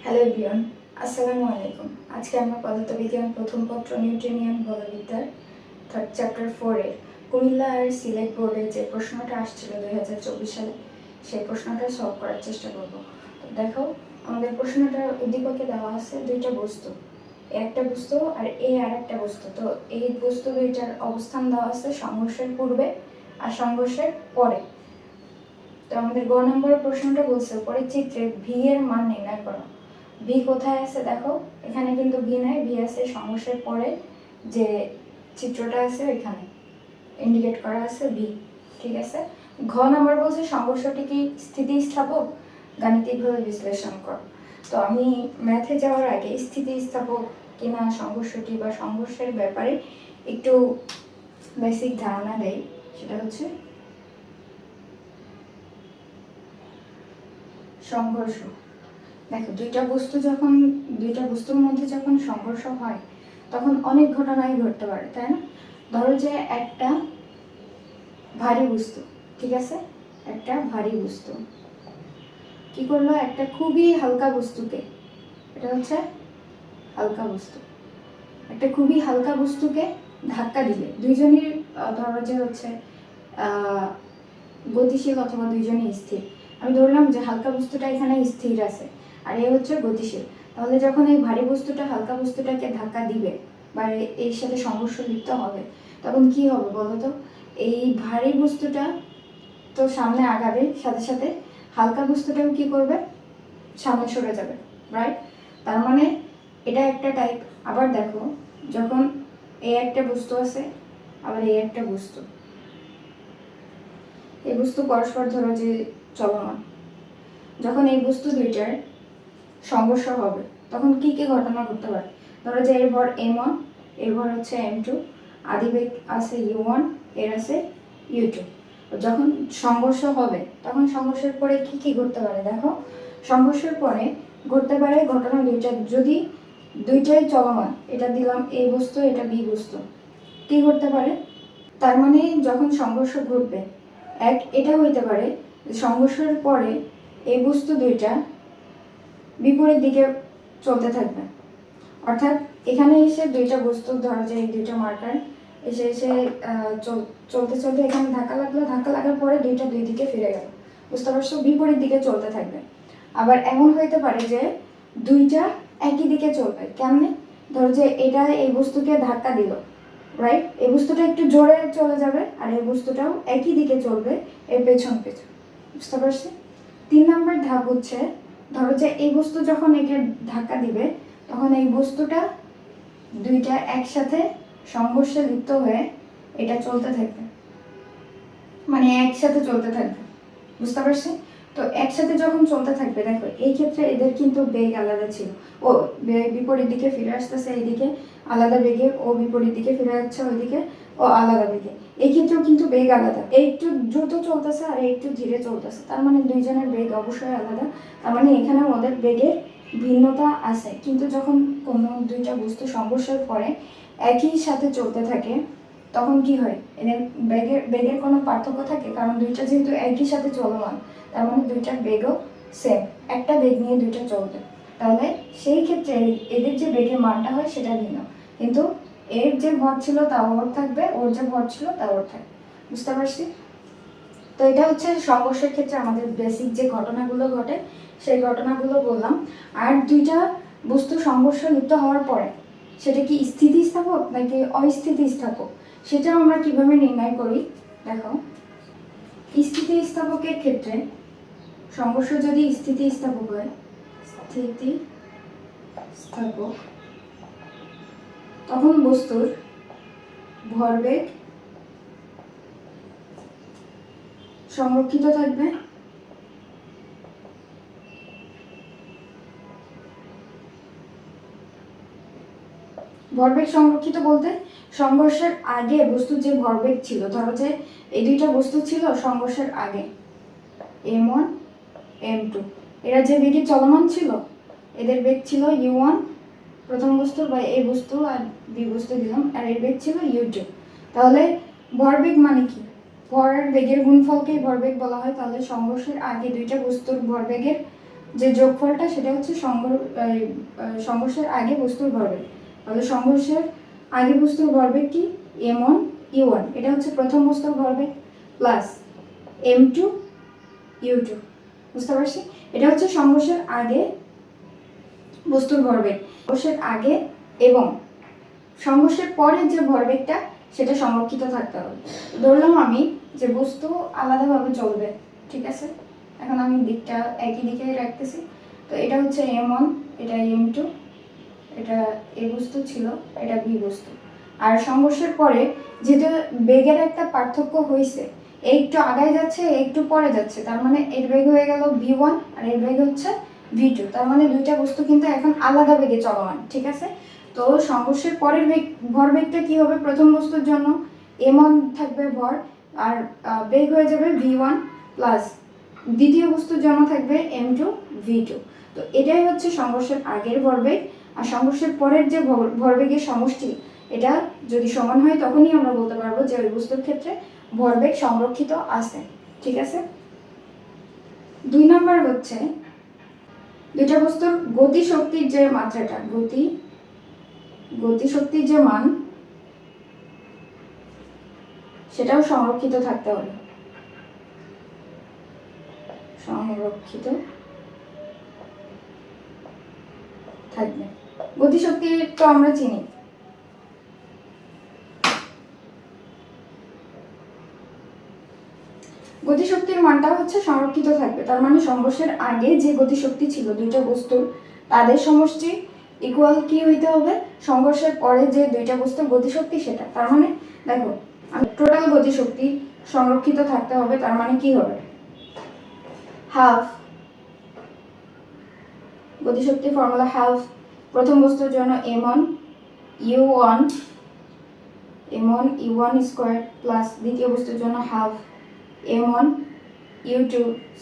Hello everyone, আসসালামু আলাইকুম। আজকে আমরা পদার্থবিজ্ঞান প্রথম পত্র নিউটনিয়ান বলবিদ্যার থার্ড চ্যাপ্টার 4-এর কুমিল্লা আর সিলেট বোর্ডে যে প্রশ্নটা আসছিল 2024 সালে, সেই প্রশ্নটা সলভ করার চেষ্টা করব। তো দেখো, আমাদের প্রশ্নটার উদ্দীপকে দেওয়া আছে দুইটা বস্তু, একটা বস্তু আর আর একটা বস্তু। তো এই বস্তু দুইটার অবস্থান দেওয়া আছে সংঘর্ষের পূর্বে আর সংঘর্ষের পরে। তো আমাদের গ নম্বর প্রশ্নটা বলছে পরের চিত্রে ভি এর মান নির্ণয় করো। ভি কোথায় আছে দেখো, এখানে কিন্তু ভি নাই, ভি আছে সংঘর্ষের পরে যে চিত্রটা আছে ওইখানে ইন্ডিকেট করা আছে ভি। ঠিক আছে। ঘ নাম্বার বলছে সংঘর্ষটি কি স্থিতিস্থাপক, গাণিতিকভাবে বিশ্লেষণ কর। তো আমি ম্যাথে যাওয়ার আগে স্থিতিস্থাপক কিনা সংঘর্ষটি বা সংঘর্ষের ব্যাপারে একটু বেসিক ধারণা দেই। সেটা হচ্ছে সংঘর্ষ। দেখো, দুইটা বস্তুর মধ্যে যখন সংঘর্ষ হয় তখন অনেক ঘটনাই ঘটতে পারে, তাই না? ধরো যে একটা ভারী বস্তু, ঠিক আছে, একটা ভারী বস্তু কি করলো, একটা খুবই হালকা বস্তুকে, এটা হচ্ছে হালকা বস্তু, একটা খুবই হালকা বস্তুকে ধাক্কা দিলে দুইজনই ধরো যে হচ্ছে গতিশীল অথবা দুইজনই স্থির। আমি ধরলাম যে হালকা বস্তুটা এখানে স্থির আছে আর এ হচ্ছে গতিশীল। তাহলে যখন এই ভারী বস্তুটা হালকা বস্তুটাকে ধাক্কা দিবে বা এর সাথে সংঘর্ষ লিপ্ত হবে, তখন কি হবে বলো তো? এই ভারী বস্তুটা তো সামনে আগাবে, সাথে সাথে হালকা বস্তুটাও কি করবে, সামনে সরে যাবে, রাইট? তার মানে এটা একটা টাইপ। আবার দেখো, যখন এই একটা বস্তু আছে আবার এই একটা বস্তু, এই বস্তু পরস্পর ধরো যে চলমান, যখন এই বস্তু দুইটার সংঘর্ষ হবে তখন কি কি ঘটনা ঘটতে পারে? ধরো যে এর ভর m1, এর ভর হচ্ছে m2, আদিবেগ আছে u1, এর আছে u2। যখন সংঘর্ষ হবে তখন সংঘর্ষের পরে কি কি ঘটতে পারে দেখো। সংঘর্ষের পরে ঘটতে পারে ঘটনা দুইটা, যদি দুইটাই চলমান, এটা দিলাম a বস্তু, এটা b বস্তু, কি ঘটতে পারে? তার মানে যখন সংঘর্ষ ঘটবে, এটা হইতে পারে সংঘর্ষের পরে এই বস্তু দুইটা বিপরীত দিকে চলতে থাকবে। অর্থাৎ এখানে এসে দুইটা বস্তু, ধরো যে এই দুইটা মার্কার এসে এসে চলতে চলতে এখানে ধাক্কা লাগলো, ধাক্কা লাগার পরে দুইটা দুই দিকে ফিরে গেল, বুঝতে পারছো? বিপরীত দিকে চলতে থাকবে। আবার এমন হইতে পারে যে দুইটা একই দিকে চলবে। কেমনে? ধরো যে এটা এই বস্তুকে ধাক্কা দিল, রাইট? এই বস্তুটা একটু জোরে চলে যাবে আর এই বস্তুটাও একই দিকে চলবে, এর পেছন পেছন, বুঝতে পারছি? 3 নম্বর ধাপ হচ্ছে, ধরো যে এই বস্তু যখন একে ধাক্কা দিবে তখন এই বস্তুটা দুইটা একসাথে সংঘর্ষে লিপ্ত হয়ে এটা চলতে থাকবে, মানে একসাথে চলতে থাকবে, বুঝতে পারছি? তো একসাথে যখন চলতে থাকবে, দেখো এই ক্ষেত্রে এদের কিন্তু বেগ আলাদা ছিল। ও বিপরীত দিকে ফিরে আসতেছে এইদিকে আলাদা বেগে, ও বিপরীত দিকে ফিরে যাচ্ছে ওইদিকে ও আলাদা বেগে। এই ক্ষেত্রেও কিন্তু বেগ আলাদা, একটু দ্রুত চলতেছে আর একটু ধীরে চলতেছে, তার মানে দুইজনের বেগ অবশ্যই আলাদা। তার মানে এখানে ওদের বেগের ভিন্নতা আছে। কিন্তু যখন কোনো দুইটা বস্তু সংঘর্ষের পরে একই সাথে চলতে থাকে তখন কি হয়, এদের বেগের কোনো পার্থক্য থাকে? কারণ দুইটা যেহেতু একই সাথে চলমান, তার মানে দুইটার বেগও সেম, একটা বেগ নিয়ে দুইটা চলবে। তাহলে সেই ক্ষেত্রে এদের যে বেগের মানটা হয় সেটা ভিন্ন, কিন্তু এর যে ভর ছিল তা ওর থাকবে, ওর যে ভর ছিল তা ওর থাকবে, বুঝতে পারছি? তো এটা হচ্ছে সংঘর্ষের ক্ষেত্রে আমাদের বেসিক যে ঘটনাগুলো ঘটে সেই ঘটনাগুলো বললাম। আর দুইটা বস্তু সংঘর্ষ লিপ্ত হওয়ার পরে সেটা কি স্থিতিস্থাপক নাকি অস্থিতিস্থাপক, সেটা আমরা কিভাবে নির্ণয় করি দেখো। স্থিতিস্থাপকের ক্ষেত্রে সংঘর্ষ যদি স্থিতিস্থাপক হয়, স্থিতিস্থাপক, তখন বস্তুর ভরবেগ সংরক্ষিত থাকবে, ভরবেগ সংরক্ষিত বলতে সংঘর্ষের আগে বস্তুর যে ভরবেগ ছিল, ধরো যে এই দুইটা বস্তু ছিল সংঘর্ষের আগে m1 m2, এরা যে বেগে চলমান ছিল এদের বেগ ছিল u1 প্রথম বস্তু বা এই বস্তু আর বি বস্তু দিলাম, আর এর বেগ ছিল u2। তাহলে ভরবেগ মানে কি? ভর আর বেগের গুণফলকেই ভরবেগ বলা হয়। তাহলে সংঘর্ষের আগে দুইটা বস্তুর ভরবেগের যে যোগফলটা সেটা হচ্ছে সংঘর্ষের আগে বস্তুর ভরবেগ। তাহলে সংঘর্ষের আগে বস্তুর ভরবেগ কি m1 u1, এটা হচ্ছে প্রথম বস্তুর ভরবেগ, প্লাস m2 u2। বুঝতে পারছি? এটা হচ্ছে সংঘর্ষের আগে বস্তুর ভরবেগ। সংঘর্ষের আগে এবং সংঘর্ষের পরে যে ভরবেগটা সেটা সংরক্ষিত থাকতে হবে। ধরলাম আমি যে বস্তু আলাদাভাবে চলবে, ঠিক আছে? এখন আমি দিকটা একই দিকে রাখতেছি। তো এটা হচ্ছে m1, এটা m2, এটা a বস্তু ছিল, এটা b বস্তু। আর সংঘর্ষের পরে যেহেতু বেগের একটা পার্থক্য হয়েছে, একটু আগায় যাচ্ছে একটু পরে যাচ্ছে, তার মানে এর বেগ হয়ে গেল v1 আর এর বেগ হচ্ছে v2। তার মানে দুইটা বস্তু কিন্তু এখন আলাদা বেগে চলমান, ঠিক আছে? তো সংঘর্ষের পরের ভরবেগটা কি হবে? প্রথম বস্তুর জন্য m1 থাকবে ভর, আর বেগ হয়ে যাবে v1, প্লাস দ্বিতীয় বস্তুর জন্য থাকবে m2 v2। তো এটাই হচ্ছে সংঘর্ষের আগের ভরবেগ। আর সংঘর্ষের পরের যে ভরবেগের সমষ্টি, এটা যদি সমান হয় তখনই আমরা বলতে পারবো যে ওই বস্তুর ক্ষেত্রে ভরবেগ সংরক্ষিত আছে, ঠিক আছে? 2 নম্বর হচ্ছে দুইটা বস্তুর গতিশক্তির যে মাত্রাটা, গতিশক্তির যে মান, সেটাও সংরক্ষিত থাকতে হবে। সংরক্ষিত থাকবে। গতিশক্তি তো আমরা চিনি, গতিশক্তির মানটা হচ্ছে সংরক্ষিত থাকবে। তার মানে সংঘর্ষের আগে যে গতিশক্তি ছিল দুইটা বস্তুর, তাদের সমষ্টি ইকুয়াল কি হইতে হবে? সংঘর্ষের পরে যে দুইটা বস্তুর গতিশক্তি সেটা। তার মানে দেখো, টোটাল গতিশক্তি সংরক্ষিত থাকতে হবে। তার মানে কি হবে? হাফ গতিশক্তি ফর্মুলা হাফ প্রথম বস্তুর জন্য m1 u1 স্কয়ার, প্লাস দ্বিতীয় বস্তুর জন্য half m1 u2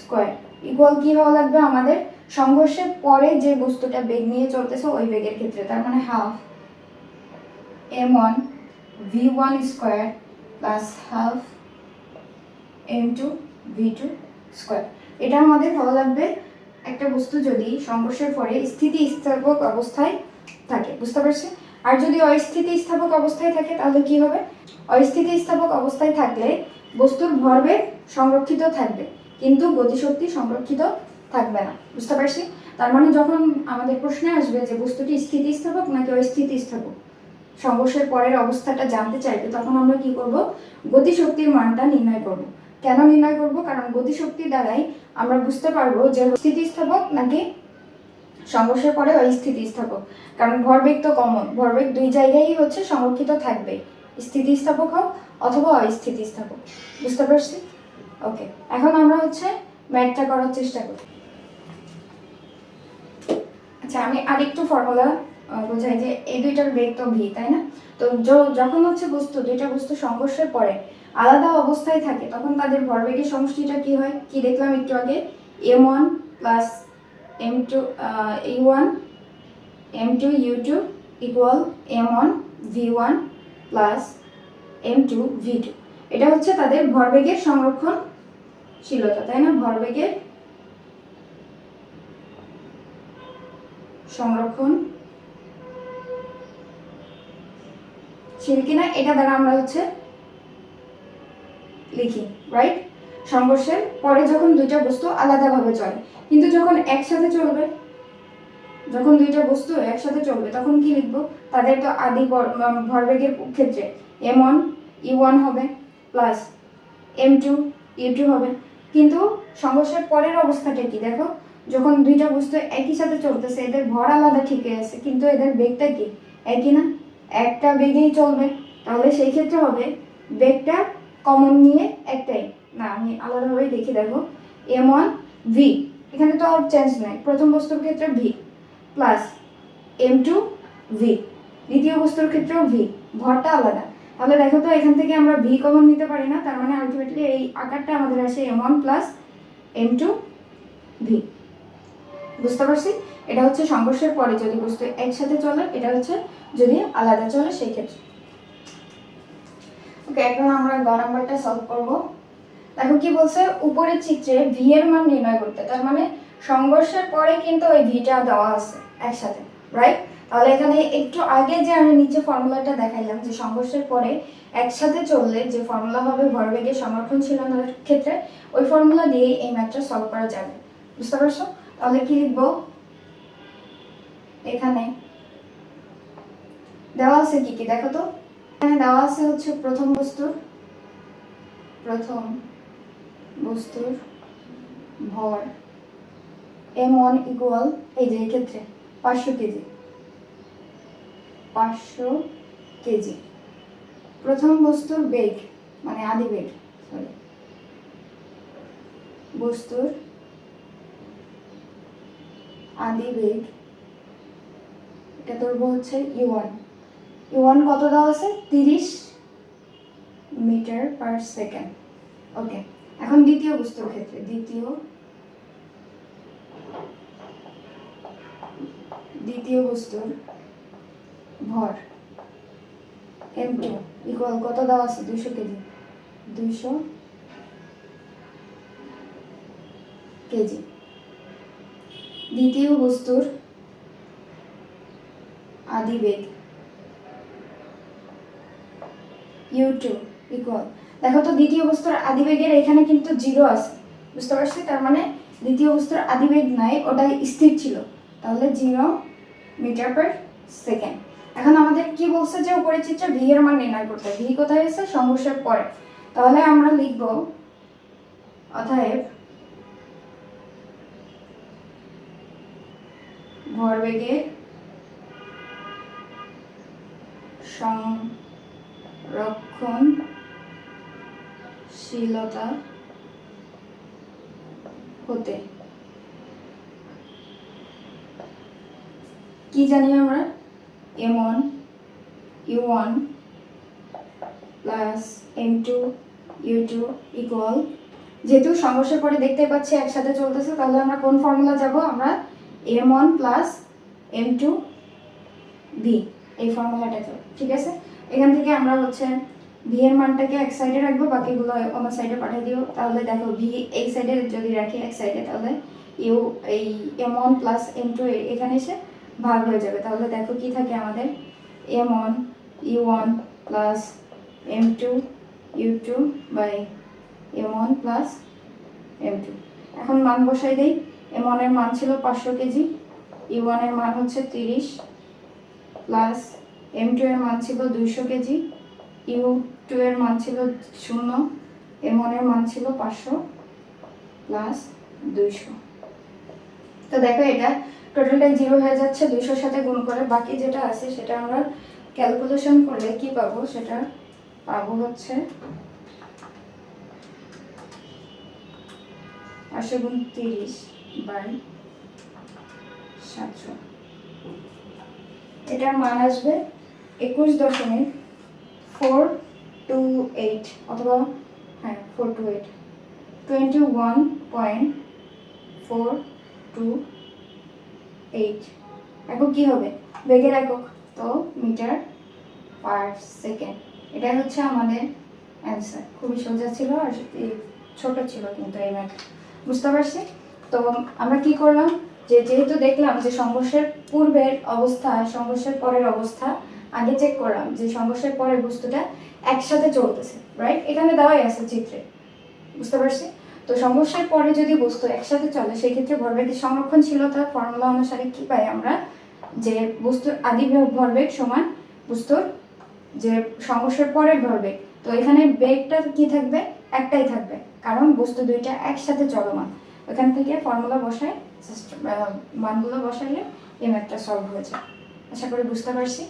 square, equal কি হওয়া লাগবে আমাদের? সংঘর্ষের পরে যে বস্তুটা বেগ নিয়ে চলতেছে ওই বেগের ক্ষেত্রে। তার মানে half m1 v1 square plus half m2 v2 square. এটা আমাদের হওয়া লাগবে একটা বস্তু যদি সংঘর্ষের পরে স্থিতিস্থাপক অবস্থায় থাকে। বুঝতে পারছি? আর যদি অস্থিতিস্থাপক অবস্থায় থাকে তাহলে কি হবে? অস্থিতিস্থাপক অবস্থায় থাকলে বস্তুর ভরবেগ সংরক্ষিত থাকবে কিন্তু গতিশক্তি সংরক্ষিত থাকবে না। বুঝতে পারছি? তার মানে যখন আমাদের প্রশ্নে আসবে যে বস্তুটি স্থিতিস্থাপক নাকি অস্থিতিস্থাপক, সংঘর্ষের পরের অবস্থাটা জানতে চাইবে, তখন আমরা কি করব? গতিশক্তির মানটা নির্ণয় করব। কেন নির্ণয় করব? কারণ গতিশক্তি দ্বারাই আমরা বুঝতে পারবো যে স্থিতিস্থাপক নাকি সংঘর্ষের পরে অস্থিতিস্থাপক। কারণ ভরবেগ তো কমন, ভরবেগ দুই জায়গায়ই হচ্ছে সংরক্ষিত থাকবে, স্থিতিস্থাপক হোক অথবা অস্থিতিস্থাপক। বুঝতে পারছি? ওকে, এখন আমরা হচ্ছে ম্যাথটা করার চেষ্টা করি। আচ্ছা, আমি আরেকটু ফর্মুলা বোঝাই যে এই দুইটার বেগ তো ভি, তাই না? তো যখন হচ্ছে দুইটা বস্তু সংঘর্ষের পরে আলাদা অবস্থায় থাকে তখন তাদের ভরবেগের সমষ্টিটা কি হয়? কি দেখলাম একটু আগে? m1 plus m2 u1 m2 u2 equal m1 v1 plus m2 v2। এটা হচ্ছে তাদের ভরবেগের সংরক্ষণশীলতা, তাই না? ভরবেগের সংরক্ষণশীল কিনা এটা দ্বারা আমরা হচ্ছে লিখি, রাইট? সংঘর্ষের পরে যখন দুইটা বস্তু আলাদাভাবে চলে, কিন্তু যখন একসাথে চলবে, যখন দুইটা বস্তু একসাথে চলবে তখন কি লিখবো? তাদের তো আদি ভরবেগের ক্ষেত্রে m1 u1 হবে প্লাস m2 u2 হবে। কিন্তু সংঘর্ষের পরের অবস্থাটা কি দেখো? যখন দুইটা বস্তু একই সাথে চলতেছে, এদের ভর আলাদা ঠিকই আছে কিন্তু এদের বেগটা কি একই না? একটা বেগেই চলবে, তাহলে সেই ক্ষেত্রে হবে বেগটা কমন নিয়ে একটাই না। আমি আলাদাভাবে দেখি, দেখো m1 v, এখানে তো আর চেঞ্জ নাই, প্রথম বস্তুর ক্ষেত্রে v প্লাস m2 v, দ্বিতীয় বস্তুর ক্ষেত্রেও v, ভরটা আলাদা। তাহলে দেখো তো এখান থেকে আমরা v কমন নিতে পারি না, তার মানে আলটিমেটলি এই আকারটা আমাদের আসে m1 প্লাস m2 v। বুঝতে পারছি? এটা হচ্ছে সংঘর্ষের পরে যদি বস্তু একসাথে চলে, এটা হচ্ছে যদি আলাদা চলে সেই ক্ষেত্রে। ওকে, এখন আমরা গ নাম্বারটা সলভ করব। দেখো কি বলছে, উপরের চিত্রে v এর মান নির্ণয় করতে। তার মানে সংঘর্ষের পরে কিন্তু ওই ভিটা দেওয়া আছে একসাথে, রাইট? তাহলে এখানে একটু আগে যে আমি নিচে ফর্মুলাটা দেখাইলাম যে সংঘর্ষের পরে একসাথে চললে যে ফর্মুলা হবে ভরবেগের সংরক্ষণশীলতার ক্ষেত্রে, ওই ফর্মুলা দিয়ে এই ম্যাথটা সলভ করা যাবে। বুঝতে পারছো? তাহলে কি লিখবো? এখানে দেওয়া আছে কি কি দেখো তো। এখানে দেওয়া আছে হচ্ছে প্রথম বস্তুর ভর m1 ইকুয়াল, এই যে ক্ষেত্রে 500 কেজি, 500 কেজি। প্রথম বস্তুর বেগ মানে আদিবেগ, সরি, বস্তুর আদিবেগ, এটা ধরবো হচ্ছে u1। u1 কত দেওয়া আছে? 30 মিটার পার সেকেন্ড। ওকে, এখন দ্বিতীয় বস্তুর ক্ষেত্রে দ্বিতীয় বস্তুর ভর m2 ইকুয়াল কত দেওয়া আছে? 200 কেজি, 200 কেজি। দ্বিতীয় বস্তুর আদিবেগ u2 ইকুয়াল, দেখো তো দ্বিতীয় বস্তুর আদিবেগের এখানে কিন্তু 0 আছে, বুঝতে পারছি? তার মানে দ্বিতীয় বস্তুর আদিবেগ নাই, ওটা স্থির ছিল, তাহলে 0 মিটার পার সেকেন্ড। এখন আমাদের কি বলছে যে উপরে চিত্রে ভি এর মান নির্ণয় করতে। ভি কোথায় আছে? সংঘর্ষের পরে। তাহলে আমরা লিখব অতএব ভরবেগের সংরক্ষণশীলতা হতে কি জানি আমরা? m1 u1 plus m2 u2 equal, যেহেতু সংঘর্ষের পরে দেখতে পাচ্ছি একসাথে চলতেছে, তাহলে আমরা কোন ফর্মুলা যাব? আমরা m1 প্লাস m2 v, এই ফর্মুলাটা যাব, ঠিক আছে? এখান থেকে আমরা হচ্ছে v এর মানটাকে এক সাইডে রাখবো, বাকিগুলো অন্য সাইডে পাঠিয়ে দিও। তাহলে দেখো v এই সাইডে যদি রাখি এক সাইডে, তাহলে u এই m1 প্লাস m2 এখানে এসে ভাগ হয়ে যাবে। তাহলে দেখো কি থাকে আমাদের? m1 u1 plus m2 u2 by m1 plus m2। এখন মান বসাই দেই। m1 এর মান ছিল 500 কেজি, u1 এর মান হচ্ছে 30 প্লাস m2 এর মান ছিল 200 কেজি, u2 এর মান ছিল 0, m1 এর মান ছিল 500 প্লাস 200। তো দেখো এটা টোটালটাই 0 হয়ে যাচ্ছে 200 সাথে গুণ করে। বাকি যেটা আছে সেটা আমরা ক্যালকুলেশন করলে কি পাবো? সেটা পাবো হচ্ছে 500 গুণ 30 বাই 700। এটার মান আসবে 21.428 অথবা হ্যাঁ 428, 21.428 একক কি হবে? বেগের একক, তো মিটার পার সেকেন্ড। এটাই হচ্ছে আমাদের অ্যান্সার। খুবই সোজা ছিল আর ছোট ছিল কিন্তু এই ম্যাথ, বুঝতে পারছি? তো আমরা কি করলাম যে যেহেতু দেখলাম যে সংঘর্ষের পূর্বের অবস্থা সংঘর্ষের পরের অবস্থা আগে চেক করলাম যে সংঘর্ষের পরের বস্তুটা একসাথে চলতেছে, রাইট? এখানে দেওয়াই আছে চিত্রে, বুঝতে পারছি? তো সংঘর্ষের পরে যদি বস্তু একসাথে চলে সেই ক্ষেত্রে ভরবেগের সংরক্ষণশীলতার ফর্মুলা অনুসারে কি পাই আমরা? যে বস্তুর আদি ভরবেগ সমান বস্তুর যে সংঘর্ষের পরের ভরবেগ। তো এখানে বেগটা কি থাকবে? একটাই থাকবে, কারণ বস্তু দুইটা একসাথে চলমান। ওখান থেকে ফর্মুলা বসায় মানগুলো বসাইলে এই ম্যাথটা সলভ হয়ে যায়। আশা করি বুঝতে পারছি।